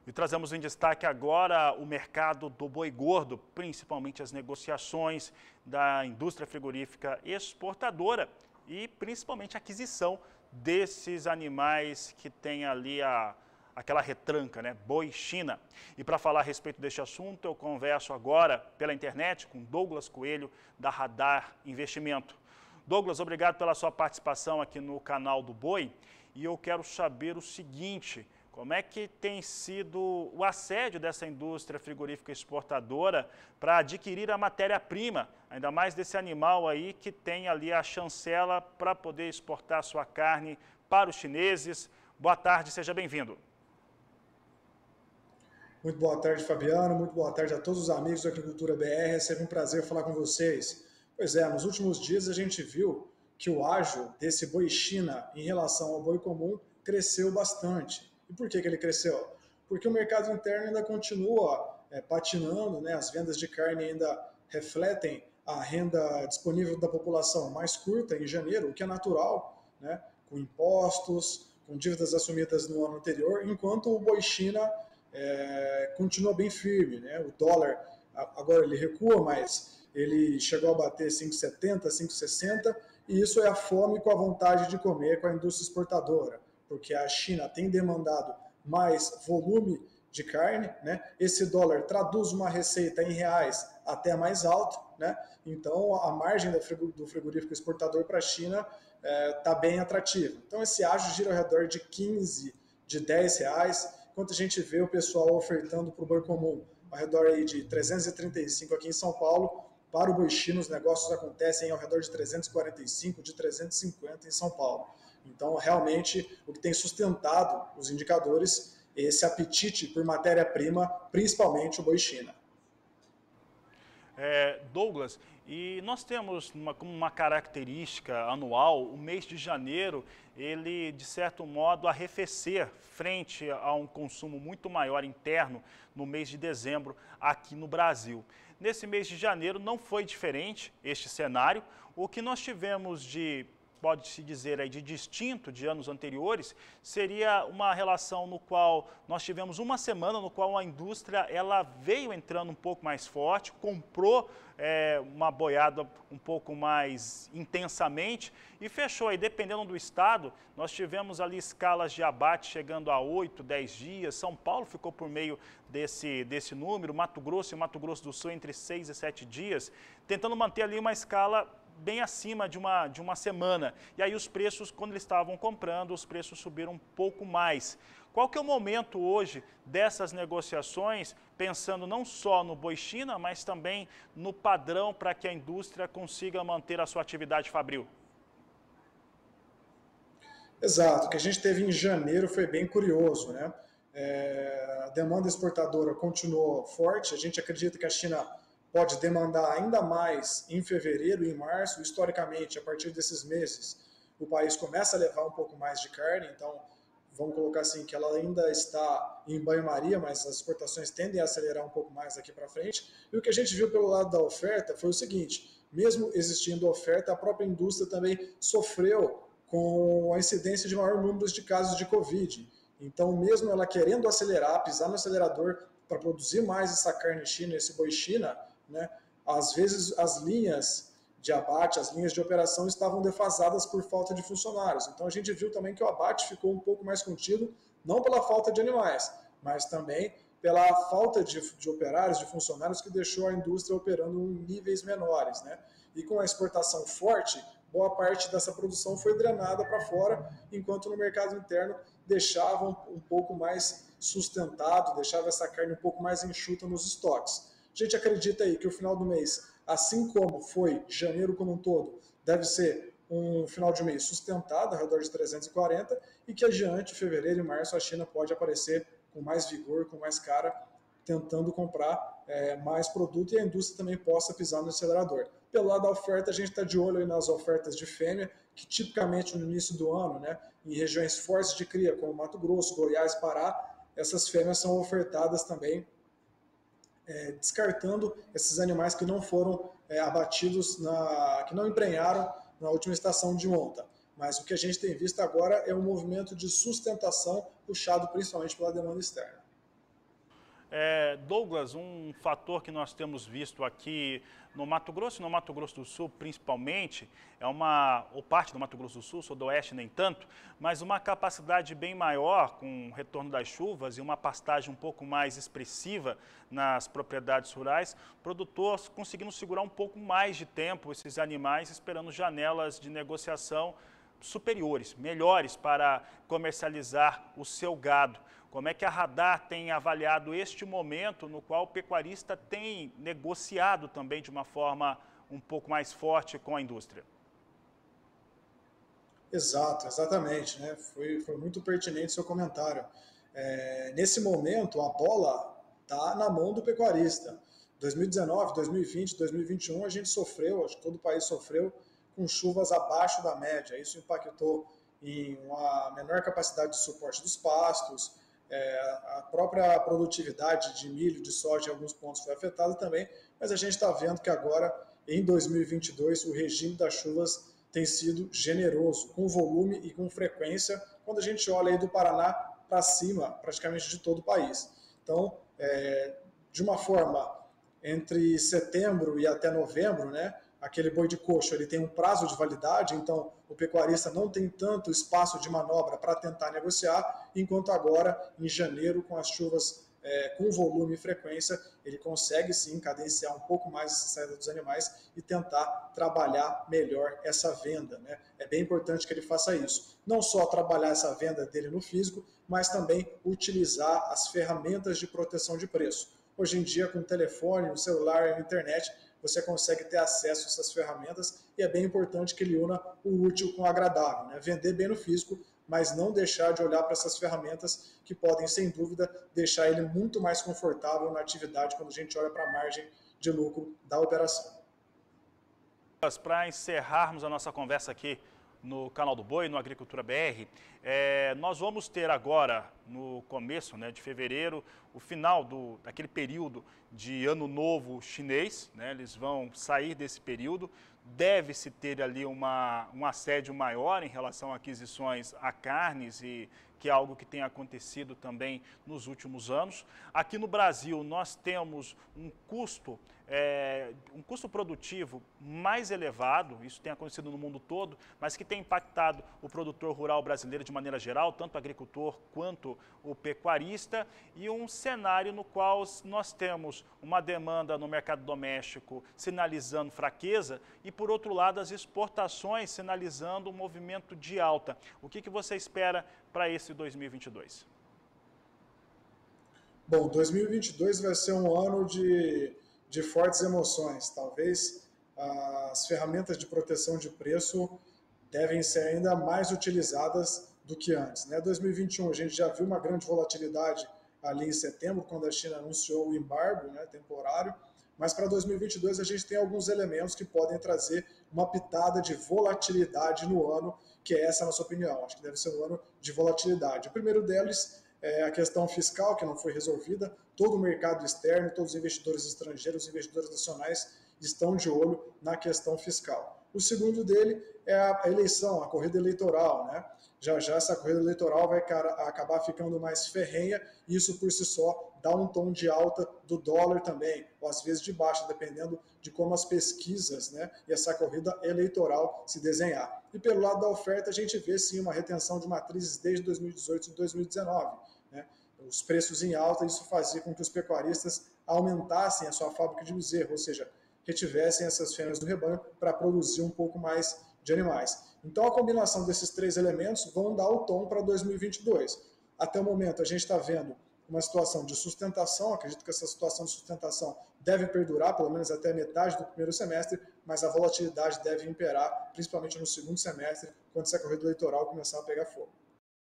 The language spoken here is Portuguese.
E trazemos em destaque agora o mercado do boi gordo, principalmente as negociações da indústria frigorífica exportadora e principalmente a aquisição desses animais que tem ali aquela retranca, né? Boi China. E para falar a respeito deste assunto, eu converso agora pela internet com Douglas Coelho, da Radar Investimento. Douglas, obrigado pela sua participação aqui no canal do Boi. E eu quero saber o seguinte: como é que tem sido o assédio dessa indústria frigorífica exportadora para adquirir a matéria-prima, ainda mais desse animal aí que tem ali a chancela para poder exportar sua carne para os chineses? Boa tarde, seja bem-vindo. Muito boa tarde, Fabiano. Muito boa tarde a todos os amigos do Agricultura BR. É sempre um prazer falar com vocês. Pois é, nos últimos dias a gente viu que o ágio desse boi China em relação ao boi comum cresceu bastante. E por que ele cresceu? Porque o mercado interno ainda continua patinando, né? As vendas de carne ainda refletem a renda disponível da população mais curta em janeiro, o que é natural, né? Com impostos, com dívidas assumidas no ano anterior, enquanto o boi China continua bem firme, né? O dólar agora ele recua, mas ele chegou a bater 5,70, 5,60, e isso é a fome com a vontade de comer com a indústria exportadora, porque a China tem demandado mais volume de carne, né? Esse dólar traduz uma receita em reais até mais alto, né? Então a margem do frigorífico exportador para a China está bem atrativa. Então esse ágio gira ao redor de 15, de 10 reais, enquanto a gente vê o pessoal ofertando para o boi comum ao redor aí de 335 aqui em São Paulo. Para o boi China, os negócios acontecem ao redor de 345, de 350 em São Paulo. Então, realmente, o que tem sustentado os indicadores é esse apetite por matéria-prima, principalmente o boi China. Douglas, e nós temos como uma característica anual, o mês de janeiro, ele de certo modo arrefecer frente a um consumo muito maior interno no mês de dezembro aqui no Brasil. Nesse mês de janeiro não foi diferente este cenário. O que nós tivemos de, pode-se dizer, aí, de distinto de anos anteriores, seria uma relação no qual nós tivemos uma semana no qual a indústria ela veio entrando um pouco mais forte, comprou uma boiada um pouco mais intensamente e fechou aí, dependendo do estado, nós tivemos ali escalas de abate chegando a 8, 10 dias, São Paulo ficou por meio desse número, Mato Grosso e Mato Grosso do Sul entre 6 e 7 dias, tentando manter ali uma escala bem acima de uma semana. E aí os preços, quando eles estavam comprando, os preços subiram um pouco mais. Qual que é o momento hoje dessas negociações, pensando não só no boi China, mas também no padrão para que a indústria consiga manter a sua atividade fabril? Exato, o que a gente teve em janeiro foi bem curioso, né? A demanda exportadora continuou forte, a gente acredita que a China pode demandar ainda mais em fevereiro e em março. Historicamente, a partir desses meses, o país começa a levar um pouco mais de carne, então vamos colocar assim que ela ainda está em banho-maria, mas as exportações tendem a acelerar um pouco mais daqui para frente. E o que a gente viu pelo lado da oferta foi o seguinte: mesmo existindo oferta, a própria indústria também sofreu com a incidência de maior número de casos de Covid. Então, mesmo ela querendo acelerar, pisar no acelerador para produzir mais essa carne China, esse boi China, né, às vezes as linhas de abate, as linhas de operação estavam defasadas por falta de funcionários. Então a gente viu também que o abate ficou um pouco mais contido, não pela falta de animais, mas também pela falta de operários, de funcionários, que deixou a indústria operando em níveis menores, né? E com a exportação forte, boa parte dessa produção foi drenada para fora, enquanto no mercado interno deixava um pouco mais sustentado, deixava essa carne um pouco mais enxuta nos estoques. A gente acredita aí que o final do mês, assim como foi janeiro como um todo, deve ser um final de mês sustentado, ao redor de 340, e que adiante, fevereiro e março, a China pode aparecer com mais vigor, com mais cara, tentando comprar mais produto, e a indústria também possa pisar no acelerador. Pelo lado da oferta, a gente está de olho aí nas ofertas de fêmea, que tipicamente no início do ano, né, em regiões fortes de cria, como Mato Grosso, Goiás, Pará, essas fêmeas são ofertadas também, descartando esses animais que não foram abatidos, que não emprenharam na última estação de monta. Mas o que a gente tem visto agora é um movimento de sustentação puxado principalmente pela demanda externa. Douglas, um fator que nós temos visto aqui no Mato Grosso e no Mato Grosso do Sul principalmente, ou parte do Mato Grosso do Sul, sudoeste nem tanto, mas uma capacidade bem maior com o retorno das chuvas e uma pastagem um pouco mais expressiva nas propriedades rurais, produtores conseguindo segurar um pouco mais de tempo esses animais, esperando janelas de negociação superiores, melhores para comercializar o seu gado. Como é que a Radar tem avaliado este momento no qual o pecuarista tem negociado também de uma forma um pouco mais forte com a indústria? Exatamente, né? Foi muito pertinente o seu comentário. Nesse momento, a bola está na mão do pecuarista. 2019, 2020, 2021, a gente sofreu, acho que todo o país sofreu, com chuvas abaixo da média. Isso impactou em uma menor capacidade de suporte dos pastos, a própria produtividade de milho, de soja em alguns pontos foi afetada também, mas a gente está vendo que agora, em 2022, o regime das chuvas tem sido generoso, com volume e com frequência, quando a gente olha aí do Paraná para cima, praticamente de todo o país. Então, de uma forma, entre setembro e até novembro, né, aquele boi de coxo ele tem um prazo de validade, então o pecuarista não tem tanto espaço de manobra para tentar negociar, enquanto agora, em janeiro, com as chuvas com volume e frequência, ele consegue sim cadenciar um pouco mais essa saída dos animais e tentar trabalhar melhor essa venda, né? É bem importante que ele faça isso. Não só trabalhar essa venda dele no físico, mas também utilizar as ferramentas de proteção de preço. Hoje em dia, com o telefone, o celular e a internet, você consegue ter acesso a essas ferramentas e é bem importante que ele una o útil com o agradável, né? Vender bem no físico, mas não deixar de olhar para essas ferramentas que podem, sem dúvida, deixar ele muito mais confortável na atividade quando a gente olha para a margem de lucro da operação. Para encerrarmos a nossa conversa aqui no Canal do Boi, no Agricultura BR, nós vamos ter agora, no começo, né, de fevereiro, o final daquele período de Ano Novo chinês, né, eles vão sair desse período, deve-se ter ali um assédio maior em relação a aquisições a carnes, que é algo que tem acontecido também nos últimos anos. Aqui no Brasil nós temos um custo produtivo mais elevado, isso tem acontecido no mundo todo, mas que tem impactado o produtor rural brasileiro de maneira geral, tanto o agricultor quanto o pecuarista, e um cenário no qual nós temos uma demanda no mercado doméstico sinalizando fraqueza e, por outro lado, as exportações sinalizando um movimento de alta. O que você espera para esse 2022? Bom, 2022 vai ser um ano de fortes emoções. Talvez as ferramentas de proteção de preço devem ser ainda mais utilizadas do que antes, né? 2021 a gente já viu uma grande volatilidade ali em setembro, quando a China anunciou o embargo, né, temporário, mas para 2022 a gente tem alguns elementos que podem trazer uma pitada de volatilidade no ano, que é essa a nossa opinião. Acho que deve ser um ano de volatilidade. O primeiro deles é a questão fiscal, que não foi resolvida. Todo o mercado externo, todos os investidores estrangeiros, os investidores nacionais estão de olho na questão fiscal. O segundo dele é a eleição, a corrida eleitoral, né? Já essa corrida eleitoral vai acabar ficando mais ferrenha e isso por si só dá um tom de alta do dólar também, ou às vezes de baixa, dependendo de como as pesquisas, né, e essa corrida eleitoral se desenhar. E pelo lado da oferta a gente vê sim uma retenção de matrizes desde 2018 e 2019. Né? Os preços em alta, isso fazia com que os pecuaristas aumentassem a sua fábrica de bezerro, ou seja, retivessem essas fêmeas do rebanho para produzir um pouco mais de animais. Então a combinação desses três elementos vão dar o tom para 2022. Até o momento a gente está vendo uma situação de sustentação, acredito que essa situação de sustentação deve perdurar pelo menos até metade do primeiro semestre, mas a volatilidade deve imperar, principalmente no segundo semestre, quando essa corrida eleitoral começar a pegar fogo.